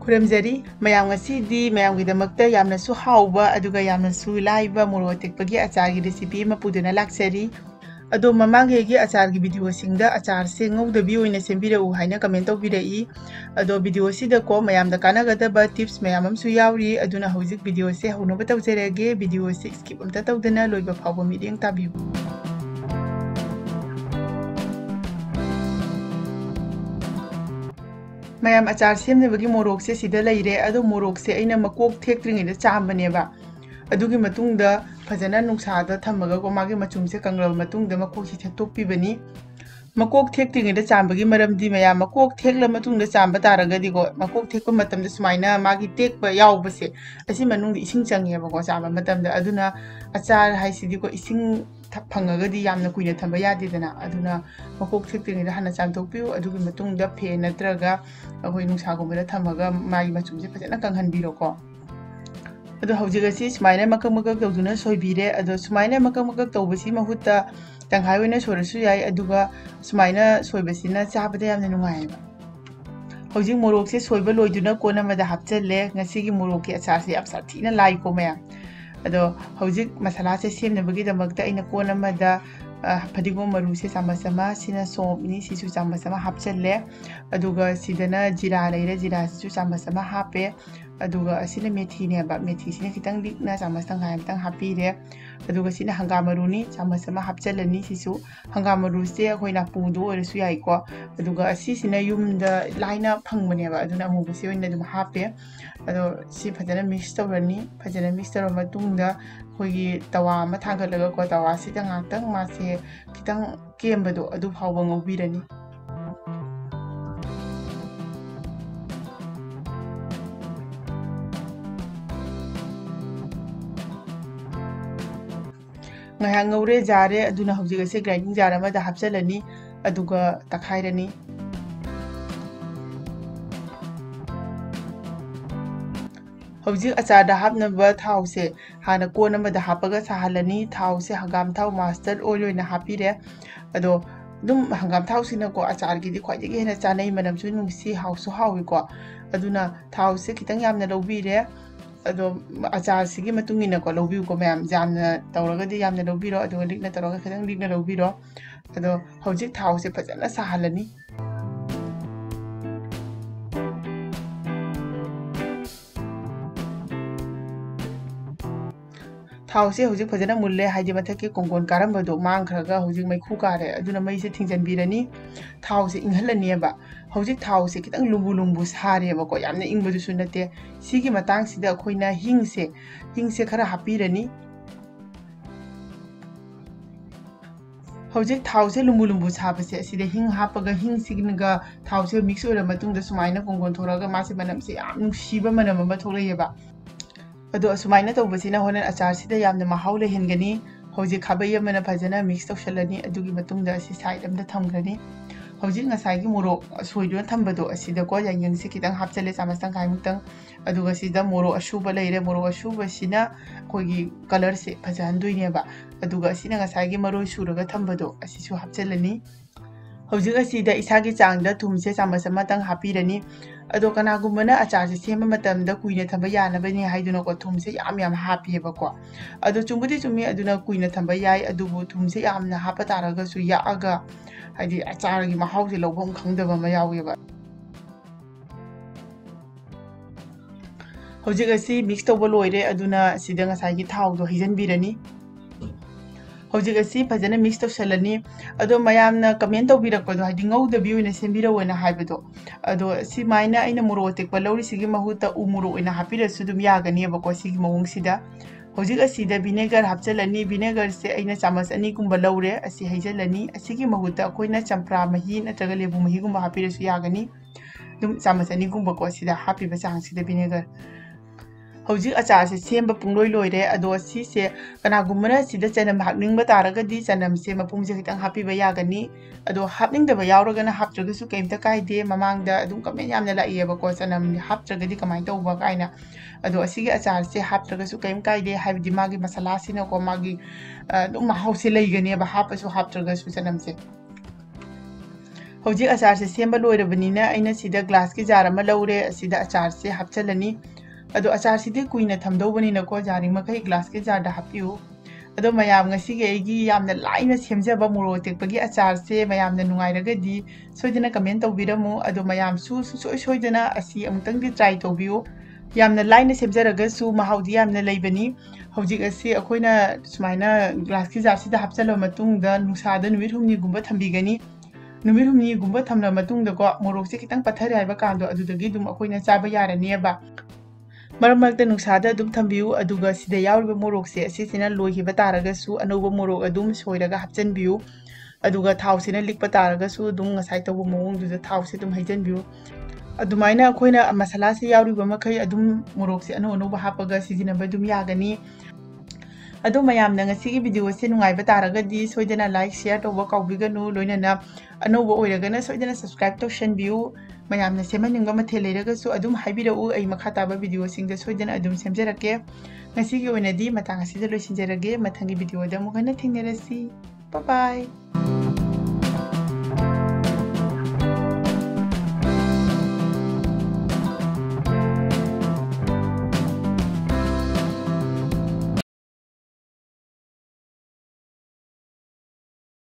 खुरमजरी मयाम ngasidi mayamgidamaktha yamnasu hauba aduga yamnasu laiba moro tekpagi achargi recipe ma puduna laksari ado mamangegi achargi video singda achar se ngaudabi oina sembirau haina comment tawbirai ado video sida ko mayamda kanagadaba tips mayamam su yauri aduna hojik video se honoba tawjerege video se skip amta tawdana loiba phawba mideng tabiu mayam achar semnebagi morok se sida leire ado morok se aina makok thektringida chambaneba adugi matungda fajana nungsada thamaga ko magi machum se kanglab matungda makok si thekpibani makok thektringida chambagi maramdi mayam makok thekla matungda chamba taragadi go makok thekpa matamda sumaina magi tekpa yawbase asi manungdi ising changeba ko chamba matamda aduna achar haisidi ko ising phangagadi yamna kuina thamba yadidana aduna makok thektringida hana chamtokpiu adugi matungda phe natraga akoi nungsagumda thamaga magi machum se fajana kanghanbiro ko ado hojigasi sumaina makak makak tawduna soibire ado sumaina makak makak tawbasi mahutta tanghai oina sorasu yai aduga sumaina soibasina chabada yamna nungaiba hojik morok se soiba loiduna kona mada hapchalle ngasigi morok ki achar se apsa thina lai ko maya ado hojik masala se semnabagi damakta aina kona mada fadigom maru se samasama sina somni sisu samasama hapchalle aduga sidana jira leire jira sisu samasama hape aduga asina methi ne ba methi sina kitang likna samasang hai tang hapire aduga sina hangamaru ni samasama hapchalani sisu hangamaru se khoina pungdu oresu yai ko aduga asi sina yumda laina phangmane ba aduna mu bisi oina dum hape ado si phajana mix tawrani phajana mix tawra matungda khoigi tawa ma thangalaga ko tawa sida ngaktang ma se kitang kembado adu phawba ngobirani ngayang ngaure jare aduna hojik ase grinding jar amada hapchalani aduga takhairani hojik achada hapnaba thau se hana kon amada hapaga sahalani thau se hangam thau master oil oina hapire ado dum hangam thau sina ko achar gi di khwai gi hena chanai manam chu nungsi hausu hawi ko aduna thau se kitang yamna lobire ado achar sigi matungina ko lobiu ko mayam jamna tawragadi yamna lobiro ado likna tawraga khadang likna lobiro ado hojik thau se fajana sahalani thau se hojik fajana mulle haidi mathake kongkon karambado mangkhraga hojik maikhu kare aduna mai se thingjanbirani thau se inghalani ba hojik thau se kitang lumbu lumbu sare ba ko yamna ingbodu sunate sigi matang sida khoina hingse khara hapirani hojik thau se lumbu lumbu sabase sida hing hapaga hing signaga thau se mix ora matungda sumaina kongkon thoraga mase manam se yam nungsiba manam ama thorayeba ado sumaina tawbasina honan achar sida yamna mahau le hengani hojik khabai amana phajana mix tawshalani adugi matungda asi side amda thamgrani hojik ngasai gi moro soidon thambado asida ko yangyang se kitang hapchale samasang kai mutang aduga sida moro ashuba leire moro ashuba sina kogi color se phajanduine ba aduga sina ngasai gi maro suraga thambado asisu hapchalani hojik asida isagi changda thumse samasama tang hapirani ado kanagumana achar se sema matamda kuina thamba yana bani haiduna ko thumse yam hapi ba ko ado chumbudi chumi aduna kuina thamba yai adubu thumse yamna hapa taraga su ya aga haidi achar gi mahau se lobom khangdaba ma yawi ba hojik asi mix tawba loire aduna sida ngasai gi thau do hijanbirani hojik asi fajana mix tawshalani ado mayamna comment tawbirakpado haidi ngaudabi oina sembira oina haibado ado si maina aina moro tekpa lawri sigi mahuta umuro oina hapirasu dum yagani ba ko sigi mawung sida hojik asida vinegar hapchalani vinegar se aina chamas ani kumba lawre asi haijalani asigi mahuta koina champra mahi natraga lebu mahi gumba hapirasu yagani dum chamas ani gumba ko sida hapi ba chang sida vinegar hojik achar se semba pungloi loire ado si se kanagumana sida chanam hakning ba taragadi chanam se mapung se kitang happy ba yagani ado hapning da ba yauragana haptraga su kaimta kaide mamangda adum comment yamna laiye ba ko chanam haptragadi kamai tawba kaina ado asigi achar se haptraga su kaim kaide haibdi magi masala sina ko magi dum mahau se leigani ba hapasu haptraga su chanam se ꯍꯧꯖꯤꯛ ꯑꯆꯥꯔꯁꯦ ꯁꯦꯝꯕ ꯂꯣꯏꯔꯕꯅꯤꯅ ꯑꯩꯅ ꯁꯤꯗ ꯒ꯭ꯂꯥꯁꯀꯤ jar ꯑꯃ ꯂꯧꯔꯦ ꯑꯁꯤꯗ ꯑꯆꯥꯔꯁꯦ ꯍꯥꯞꯆꯜꯂꯅꯤ ꯑꯗꯣ ꯑꯆꯥꯔꯁꯤꯗꯤ ꯀꯨꯏꯅ ꯊꯝꯗꯧꯕꯅꯤꯅꯀꯣ ꯌꯥꯔꯤꯃꯈꯩ ꯒ꯭ꯂꯥꯁꯀꯤ ꯖꯥꯔꯗ ꯍꯥꯞꯄꯤꯌꯨ ꯑꯗꯣ ꯃꯌꯥꯝ ꯉꯁꯤꯒꯤ ꯑꯩꯒꯤ ꯌꯥꯝꯅ ꯂꯥꯏꯅ ꯁꯦꯝꯖꯕ ꯃꯣꯔꯣꯛ ꯑꯇꯦꯛꯄꯒꯤ ꯑꯆꯥꯔꯁꯦ ꯃꯌꯥꯝꯅ ꯅꯨꯡꯉꯥꯏꯔꯒꯗꯤ ꯁꯣꯏꯗꯅ ꯀꯃꯦꯟ ꯇꯧꯕꯤꯔꯝꯃꯨ ꯑꯗꯣ ꯃꯌꯥꯝꯁꯨ ꯁꯨꯡꯁꯣꯏ ꯁꯣꯏꯗꯅ ꯑꯁꯤ ꯑꯃꯨꯛꯇꯪꯗꯤ ꯇ꯭ꯔꯥꯏ ꯇꯧꯕꯤꯌꯨ ꯌꯥꯝꯅ ꯂꯥꯏꯅ ꯁꯦꯝꯖꯔꯒꯁꯨ ꯃꯍꯥꯎꯗꯤ ꯌꯥꯝꯅ ꯂꯩꯕꯅꯤ ꯍꯧꯖꯤꯛ ꯑꯁꯤ ꯑꯩꯈꯣꯏꯅ ꯁꯨꯃꯥꯏꯅ ꯒ꯭ꯂꯥꯁꯀꯤ ꯖꯥꯔꯁꯤꯗ ꯍꯥꯞꯆꯜꯂꯕ ꯃꯇꯨꯡꯗ ꯅꯨꯡꯁꯥꯗ ꯅꯨꯃꯤꯠ ꯍꯨꯝꯅꯤꯒꯨꯝꯕ ꯊꯝꯕꯤꯒꯅꯤ ꯅꯨꯃꯤꯠ ꯍꯨꯝꯅꯤꯒꯨꯝꯕ ꯊꯝꯂꯕ ꯃꯇꯨꯡꯗꯀꯣ ꯃꯣꯔꯣꯛꯁꯦ ꯈꯤꯇꯪ ꯄꯠꯊꯔꯦ ꯍꯥꯏꯕ ꯀꯥꯟꯗꯣ ꯑꯗꯨꯗꯒꯤ ꯑꯗꯨꯝ ꯑꯩꯈꯣꯏꯅ ꯆꯥꯕ ꯌꯥꯔꯅꯤꯕ ꯃꯔꯛ ꯃꯔꯛꯇ ꯅꯨꯡꯁꯥꯗ ꯑꯗꯨꯝ ꯊꯝꯕꯤꯌꯨ ꯑꯗꯨꯒ ꯁꯤꯗ ꯌꯥꯎꯔꯤꯕ ꯃꯣꯔꯣꯛꯁꯦ ꯑꯁꯤꯁꯤꯅ ꯂꯣꯏꯈꯤꯕ ꯇꯥꯔꯒꯁꯨ ꯑꯅꯧꯕ ꯃꯣꯔꯣꯛ ꯑꯗꯨꯝ ꯁꯣꯏꯔꯒ ꯍꯥꯞꯆꯤꯟꯕꯤꯌꯨ ꯑꯗꯨꯒ ꯊꯥꯎꯁꯤꯅ ꯂꯤꯛꯄ ꯇꯥꯔꯒꯁꯨ ꯑꯗꯨꯝ ꯉꯁꯥꯏ ꯇꯧꯕ ꯃꯑꯣꯡꯗꯨꯗ ꯊꯥꯎꯁꯦ ꯑꯗꯨꯝ ꯍꯩꯖꯤꯟꯕꯤꯌꯨ ꯑꯗꯨꯃꯥꯏꯅ ꯑꯩꯈꯣꯏꯅ ꯃꯁꯥꯂꯥꯁꯦ ꯌꯥꯎꯔꯤꯕ ꯃꯈꯩ ꯑꯗꯨꯝ ꯃꯣꯔꯣꯛꯁꯦ ꯑꯅꯧ ꯑꯅꯧꯕ ꯍꯥꯞꯄꯒ ꯁꯤꯖꯤꯟꯅꯕ ꯑꯗꯨꯝ ꯌꯥꯒꯅꯤ ꯑꯗꯣ ꯃꯌꯥꯝꯅ ꯉꯁꯤꯒꯤ ꯚꯤꯗꯤꯑꯣꯁꯦ ꯅꯨꯡꯉꯥꯏꯕ ꯇꯥꯔꯒꯗꯤ ꯁꯣꯏꯗꯅ ꯂꯥꯏꯛ ꯁꯦꯌꯔ ꯇꯧꯕ ꯀꯥꯎꯕꯤꯒꯅꯨ ꯂꯣꯏꯅꯅ ꯑꯅꯧꯕ ꯑꯣꯏꯔꯒꯅ ꯁꯣꯏꯗꯅ ꯁꯕꯁꯀ꯭ꯔꯥꯏꯕ ꯇꯧꯁꯟꯕꯤꯌꯨ ꯃꯌꯥꯝꯅ ꯁꯦꯝꯍꯟꯅꯤꯡꯕ ꯃꯊꯦꯜ ꯂꯩꯔꯒꯁꯨ ꯑꯗꯨꯝ ꯍꯥꯏꯕꯤꯔꯛꯎ ꯑꯩ ꯃꯈꯥ ꯇꯥꯕ ꯚꯤꯗꯤꯑꯣꯁꯤꯡꯗ ꯁꯣꯏꯗꯅ ꯑꯗꯨꯝ ꯁꯦꯝꯖꯔꯛꯀꯦ ꯉꯁꯤꯒꯤ ꯑꯣꯏꯅꯗꯤ ꯃꯇꯥꯡ ꯑꯁꯤꯗ ꯂꯣꯏꯁꯤꯟꯖꯔꯒꯦ ꯃꯊꯪꯒꯤ ꯚꯤꯗꯤꯑꯣꯗ ꯑꯃꯨꯛ ꯍꯟꯅ ꯊꯦꯡꯅꯔꯁꯤ ꯕꯥꯏ ꯕꯥꯏ